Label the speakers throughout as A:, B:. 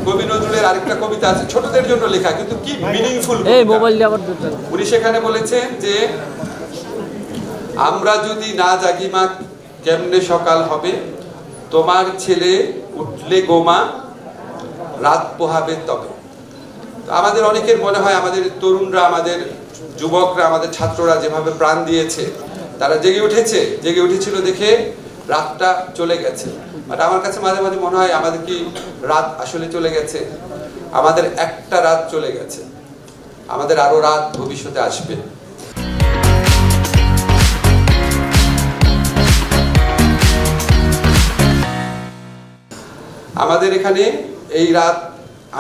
A: কবি নজরুলের আরেকটা কবিতা আছে ছোটদের জন্য লেখা, কিন্তু কি মিনিংফুল। উনি সেখানে বলেছেন যে আমরা যদি না জাগি মা কেমনে সকাল হবে, তোমার ছেলে উঠলে গোমা রাত পোহাবে তবে। আমাদের অনেকের মনে হয় আমাদের তরুণরা, আমাদের যুবকরা, আমাদের ছাত্ররা যেভাবে প্রাণ দিয়েছে, তারা জেগে উঠেছিল দেখে রাতটা চলে গেছে। বাট আমার কাছে মাঝে মাঝে মনে হয় আমাদের কি রাত আসলে চলে গেছে? আমাদের একটা রাত চলে গেছে, আমাদের আরো রাত ভবিষ্যতে আসবে। আমাদের এখানে এই রাত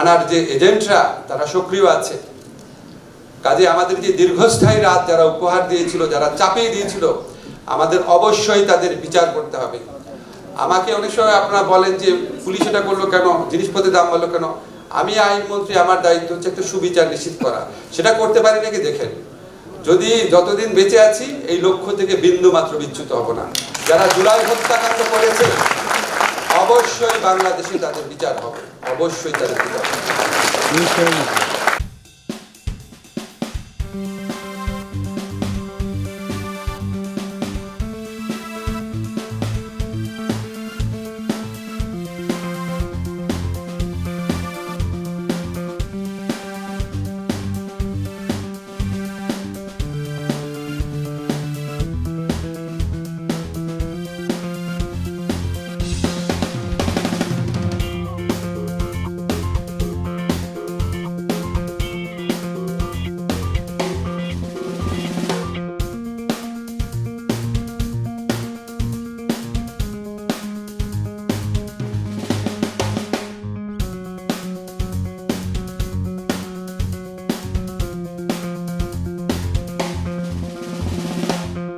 A: আনার যে এজেন্টরা তারা সক্রিয় আছে। কাজে আমাদের যে দীর্ঘস্থায়ী রাত যারা উপহার দিয়েছিল, যারা চাপিয়ে দিয়েছিল, আমাদের অবশ্যই তাদের বিচার করতে হবে। আমাকে অনেক সময় আপনারা বলেন যে পুলিশ এটা করলো কেন, জিনিসপত্রের দাম বললো কেন। আমি আইনমন্ত্রী, আমার দায়িত্ব হচ্ছে একটা সুবিচার নিশ্চিত করা। সেটা করতে পারি নাকি দেখেন। যদি যতদিন বেঁচে আছি এই লক্ষ্য থেকে বিন্দু মাত্র বিচ্যুত হব না। যারা জুলাই হত্যাকাণ্ড করেছে অবশ্যই বাংলাদেশে তাদের বিচার হবে, অবশ্যই তাদের বিচার হবে।